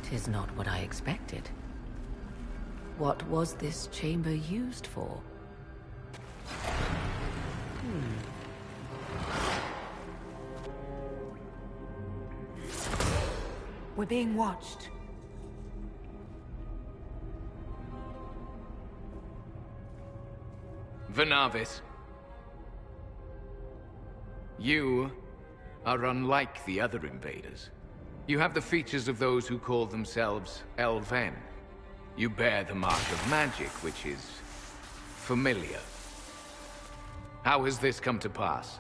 'Tis not what I expected. What was this chamber used for? We're being watched. Venavis. You are unlike the other invaders. You have the features of those who call themselves Elven. You bear the mark of magic, which is familiar. How has this come to pass?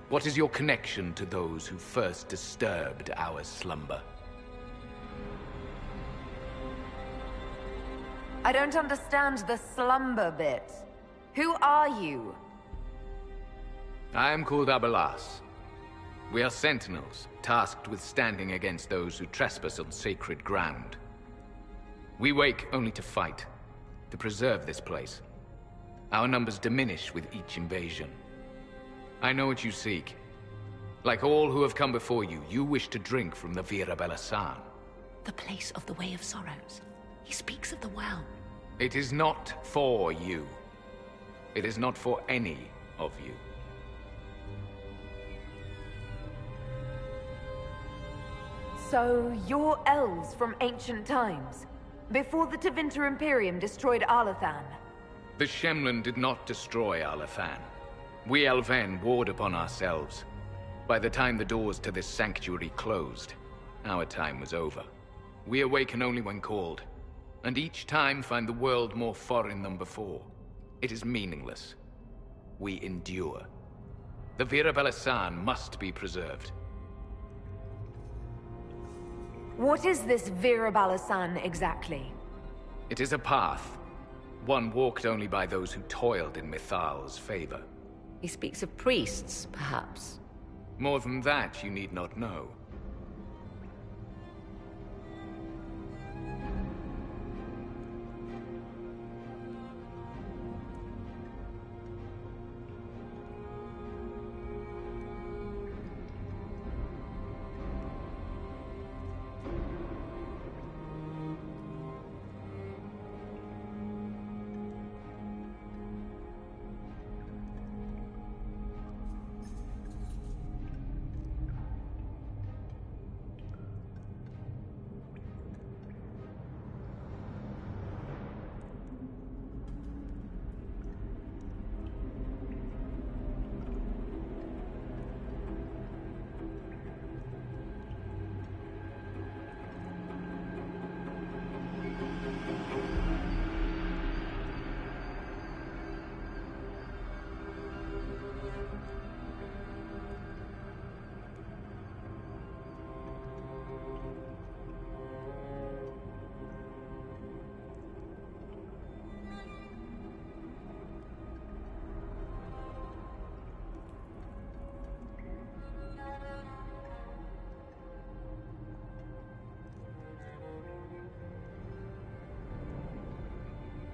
What is your connection to those who first disturbed our slumber? I don't understand the slumber bit. Who are you? I am called Abelas. We are sentinels, tasked with standing against those who trespass on sacred ground. We wake only to fight, to preserve this place. Our numbers diminish with each invasion. I know what you seek. Like all who have come before you, you wish to drink from the Vira Belasan. The place of the Way of Sorrows. He speaks of the well. It is not for you. It is not for any of you. So, you're elves from ancient times, before the Tevinter Imperium destroyed Arlathan. The Shemlin did not destroy Arlathan. We Elven warred upon ourselves. By the time the doors to this sanctuary closed, our time was over. We awaken only when called, and each time find the world more foreign than before. It is meaningless. We endure. The Vira Belasan must be preserved. What is this Vira Belasan exactly? It is a path. One walked only by those who toiled in Mithal's favor. He speaks of priests, perhaps. More than that, you need not know.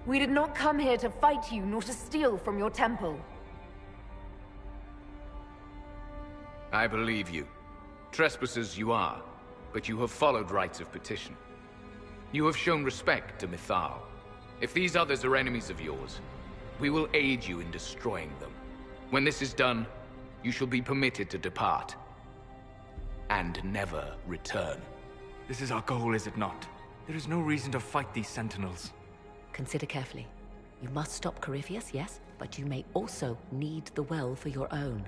We did not come here to fight you, nor to steal from your temple. I believe you. Trespassers you are, but you have followed rites of petition. You have shown respect to Mithal. If these others are enemies of yours, we will aid you in destroying them. When this is done, you shall be permitted to depart. And never return. This is our goal, is it not? There is no reason to fight these sentinels. Consider carefully. You must stop Corypheus, yes, but you may also need the well for your own.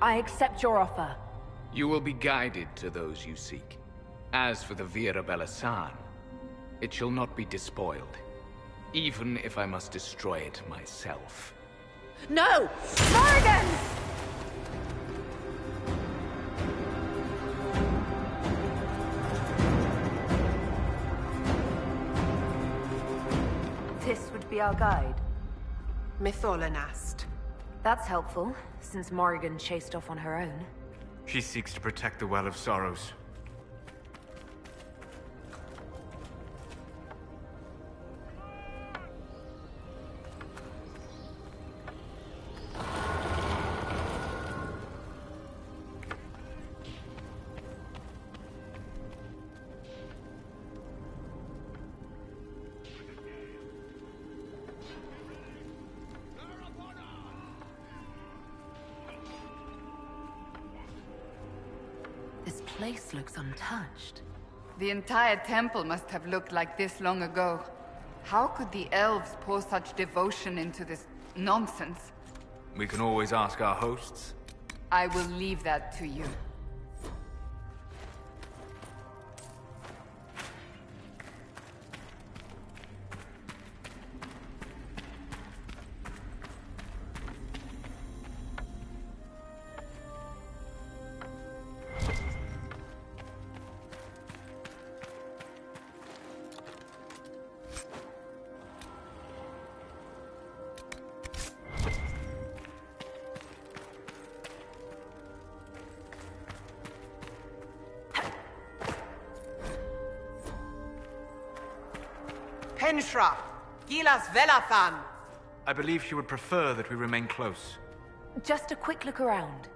I accept your offer. You will be guided to those you seek. As for the Vira Belasan, it shall not be despoiled, even if I must destroy it myself. No! Morrigan! This would be our guide. Mytholanast. That's helpful, since Morrigan chased off on her own. She seeks to protect the Well of Sorrows. place looks untouched. The entire temple must have looked like this long ago. How could the elves pour such devotion into this nonsense? We can always ask our hosts. I will leave that to you. Penshra, Gilas Velathan. I believe she would prefer that we remain close. Just a quick look around.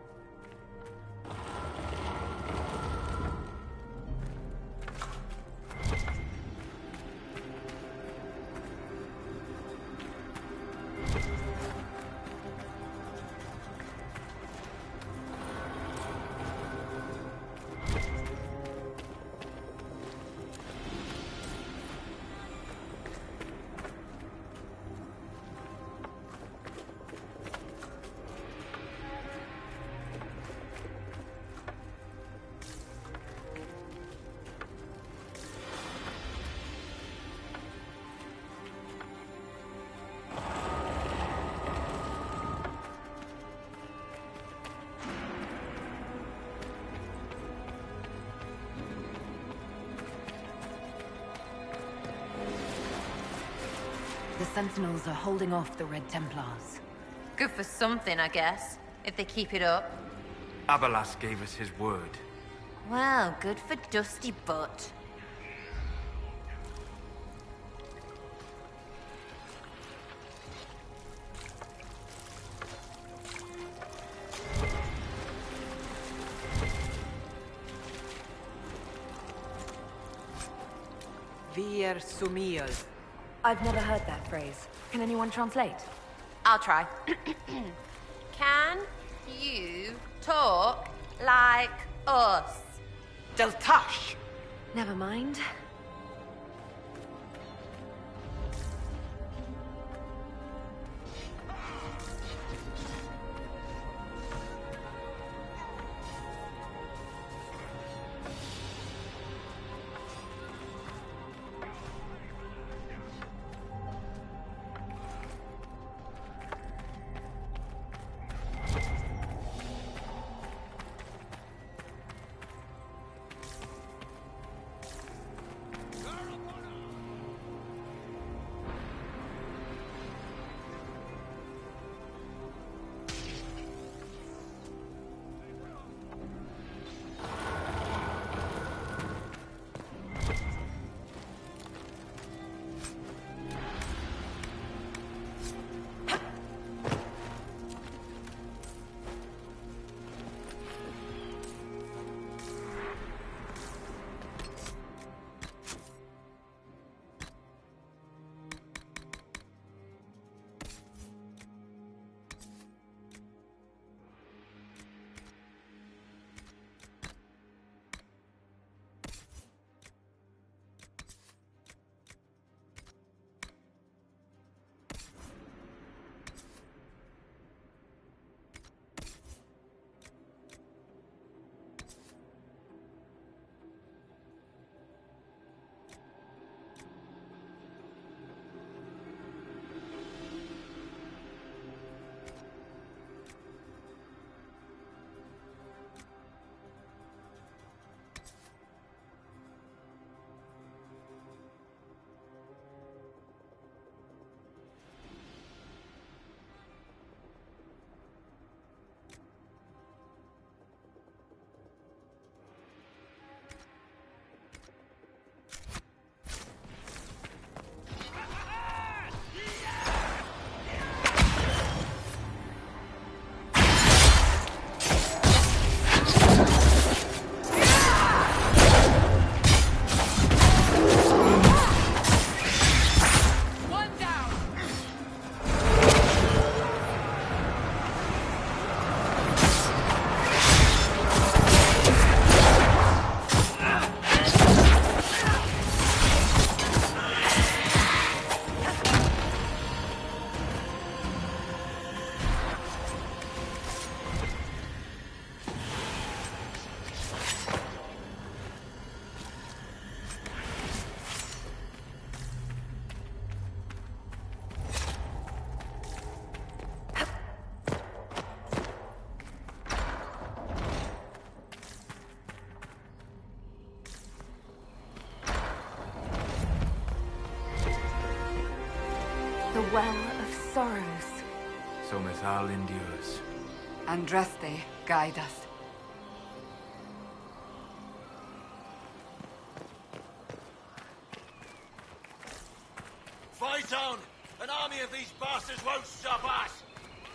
The Sentinels are holding off the Red Templars. Good for something, I guess, if they keep it up. Abalas gave us his word. Well, good for Dusty Butt. Vir Sumiel. I've never heard that phrase. Can anyone translate? I'll try. Can you talk like us? Deltash. Never mind. Well of Sorrows. So Mithal endures. Andraste, guide us. Fight on! An army of these bastards won't stop us!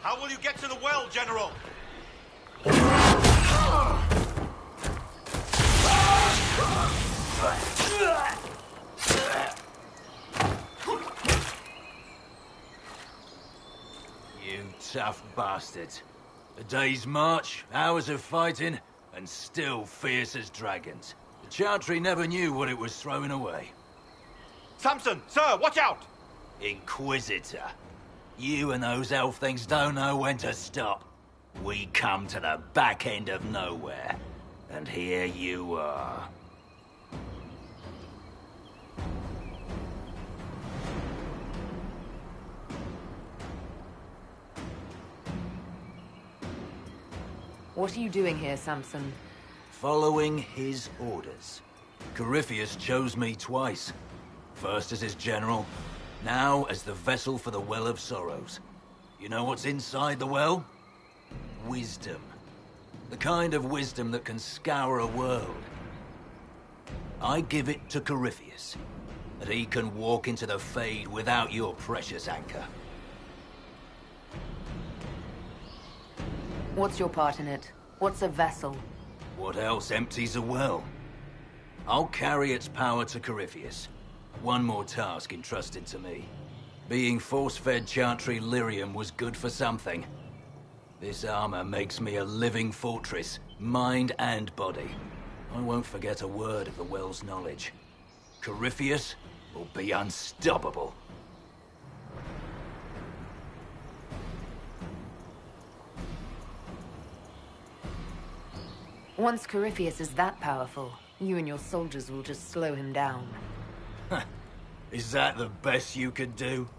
How will you get to the well, General? You tough bastards. A day's march, hours of fighting, and still fierce as dragons. The Chantry never knew what it was throwing away. Samson, sir, watch out! Inquisitor. You and those elf things don't know when to stop. We come to the back end of nowhere, and here you are. What are you doing here, Samson? Following his orders. Corypheus chose me twice. First as his general, now as the vessel for the Well of Sorrows. You know what's inside the well? Wisdom. The kind of wisdom that can scour a world. I give it to Corypheus, that he can walk into the Fade without your precious anchor. What's your part in it? What's a vessel? What else empties a well? I'll carry its power to Corypheus. One more task entrusted to me. Being force-fed Chantry lyrium was good for something. This armor makes me a living fortress, mind and body. I won't forget a word of the well's knowledge. Corypheus will be unstoppable. Once Corypheus is that powerful, you and your soldiers will just slow him down. Is that the best you could do?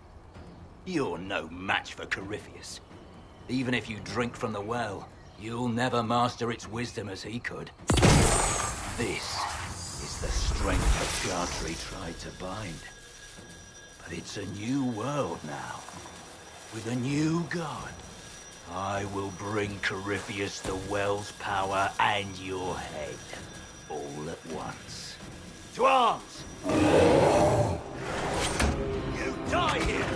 You're no match for Corypheus. Even if you drink from the well, you'll never master its wisdom as he could. This is the strength the Chantry tried to bind. But it's a new world now, with a new god. I will bring Corypheus the well's power and your head, all at once. To arms! You die here!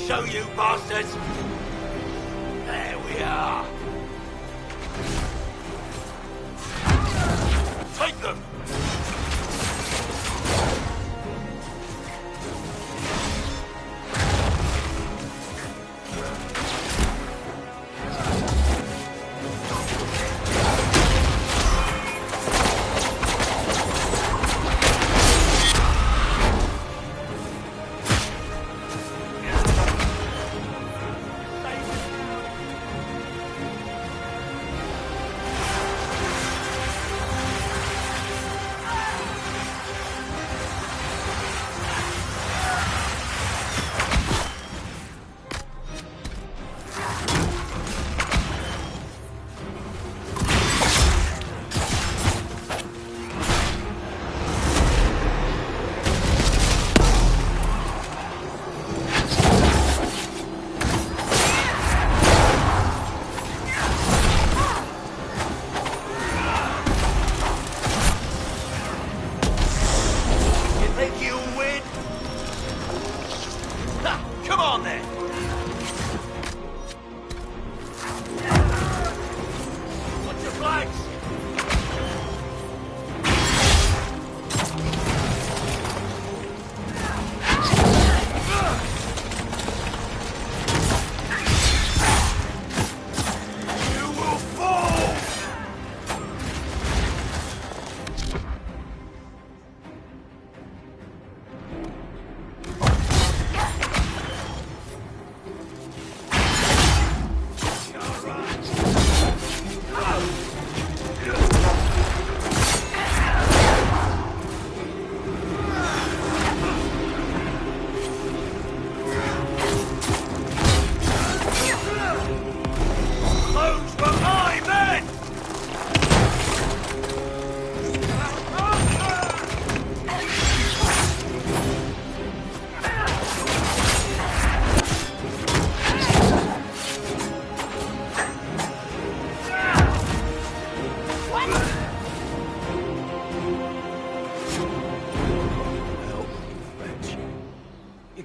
Show you bastards! There we are! Take them!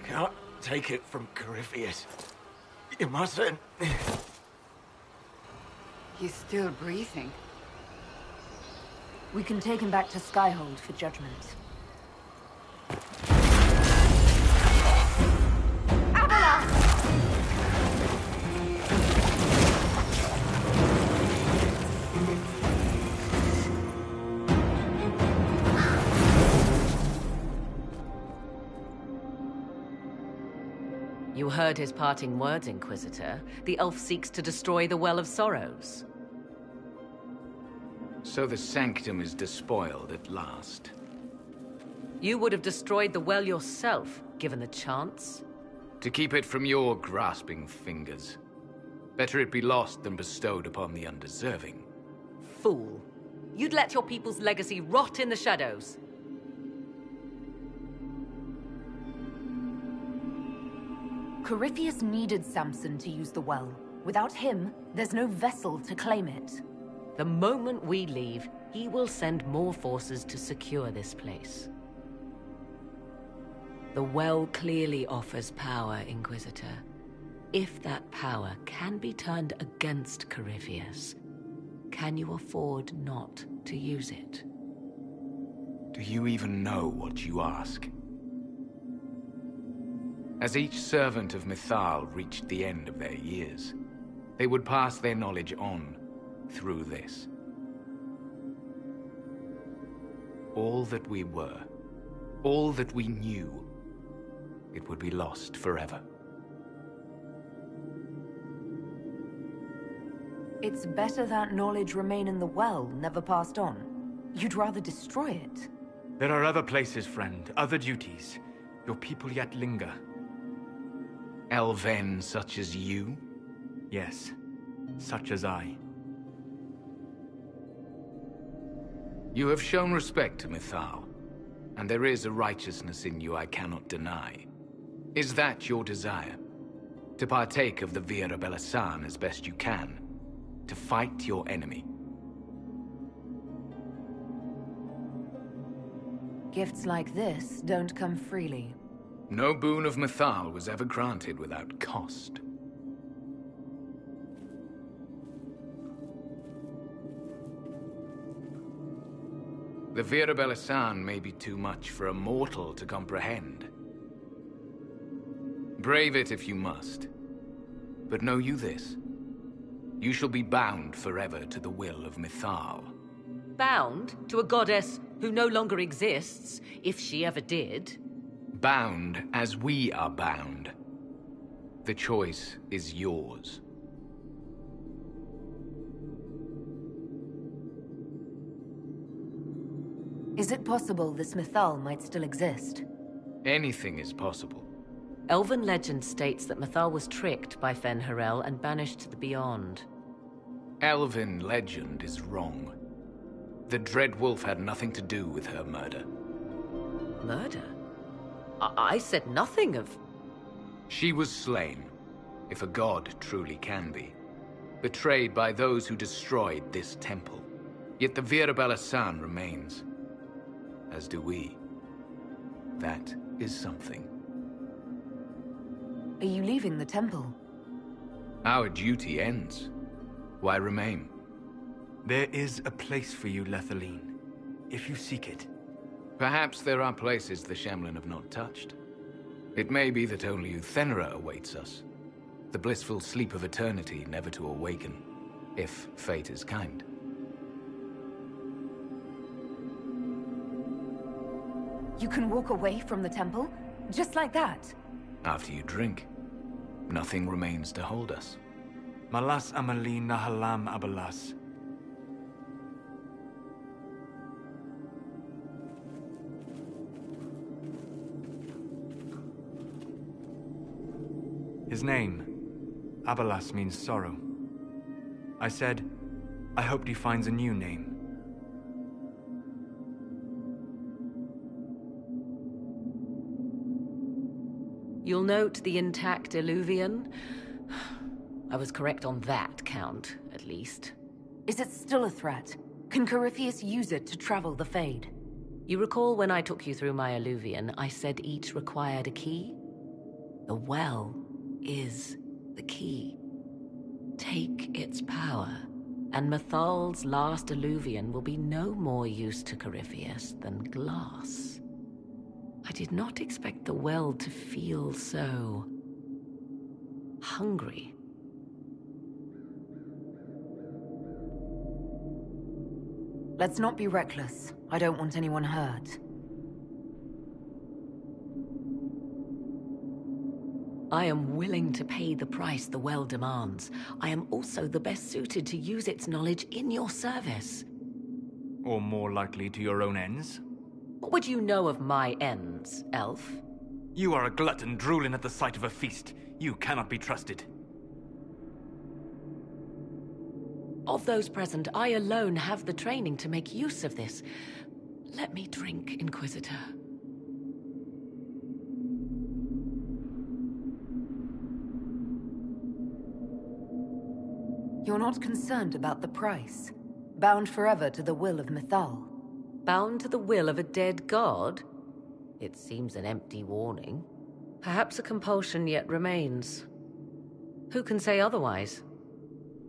can't take it from Corypheus. You mustn't. He's still breathing. We can take him back to Skyhold for judgment. You heard his parting words, Inquisitor. The elf seeks to destroy the Well of Sorrows. So the Sanctum is despoiled at last. You would have destroyed the well yourself, given the chance. To keep it from your grasping fingers. Better it be lost than bestowed upon the undeserving. Fool. You'd let your people's legacy rot in the shadows. Corypheus needed Samson to use the well. Without him, there's no vessel to claim it. The moment we leave, he will send more forces to secure this place. The well clearly offers power, Inquisitor. If that power can be turned against Corypheus, can you afford not to use it? Do you even know what you ask? As each servant of Mythal reached the end of their years, they would pass their knowledge on through this. All that we were, all that we knew, it would be lost forever. It's better that knowledge remain in the well, never passed on. You'd rather destroy it. There are other places, friend, other duties. Your people yet linger. Elven such as you? Yes, such as I. You have shown respect to Mythal, and there is a righteousness in you I cannot deny. Is that your desire? To partake of the Vira Belasan as best you can? To fight your enemy? Gifts like this don't come freely. No boon of Mythal was ever granted without cost. The Vira Belasan may be too much for a mortal to comprehend. Brave it if you must. But know you this. You shall be bound forever to the will of Mythal. Bound to a goddess who no longer exists, if she ever did. Bound as we are bound. The choice is yours. Is it possible this Mythal might still exist? Anything is possible. Elven legend states that Mythal was tricked by Fen-Harel and banished to the Beyond. Elven legend is wrong. The Dread Wolf had nothing to do with her murder. Murder? I said nothing of... She was slain, if a god truly can be. Betrayed by those who destroyed this temple. Yet the Vira Belasan remains. As do we. That is something. Are you leaving the temple? Our duty ends. Why remain? There is a place for you, Lethaline, if you seek it. Perhaps there are places the Shemlin have not touched. It may be that only Uthenera awaits us. The blissful sleep of eternity never to awaken, if fate is kind. You can walk away from the temple? Just like that? After you drink, nothing remains to hold us. Malas Amalin Nahalam Abalas. His name, Abalas, means sorrow. I said, I hoped he finds a new name. You'll note the intact Illuvian. I was correct on that count, at least. Is it still a threat? Can Corypheus use it to travel the Fade? You recall when I took you through my Illuvian, I said each required a key? The well is the key. Take its power, and Mythal's last Illuvian will be no more use to Corypheus than glass. I did not expect the well to feel so hungry. Let's not be reckless. I don't want anyone hurt. I am willing to pay the price the well demands. I am also the best suited to use its knowledge in your service. Or more likely to your own ends? What would you know of my ends, elf? You are a glutton drooling at the sight of a feast. You cannot be trusted. Of those present, I alone have the training to make use of this. Let me drink, Inquisitor. You're not concerned about the price? Bound forever to the will of Mythal? Bound to the will of a dead god? It seems an empty warning. Perhaps a compulsion yet remains. Who can say otherwise?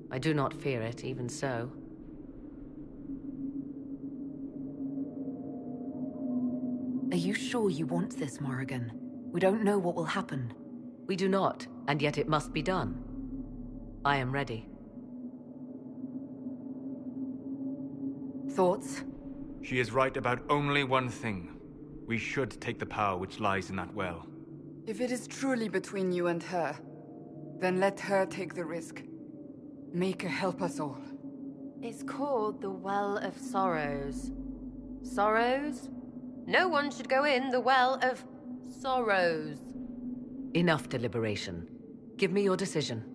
I do not fear it, even so. Are you sure you want this, Morrigan? We don't know what will happen. We do not, and yet it must be done. I am ready. Thoughts? She is right about only one thing. We should take the power which lies in that well. If it is truly between you and her, then let her take the risk. Make her help us all. It's called the Well of Sorrows. Sorrows? No one should go in the Well of Sorrows. Enough deliberation. Give me your decision.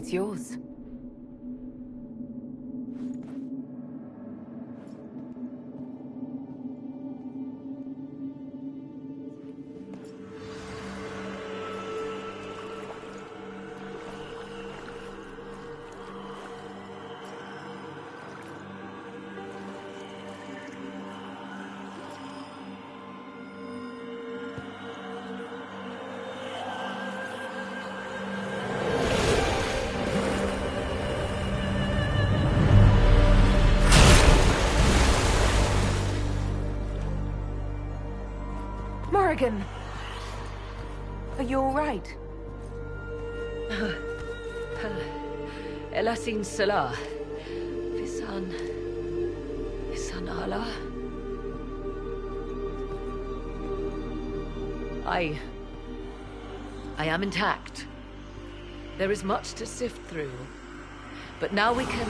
It's yours. Morrigan! Are you alright? Elasin Salah. Visan Allah. I am intact. There is much to sift through. But now we can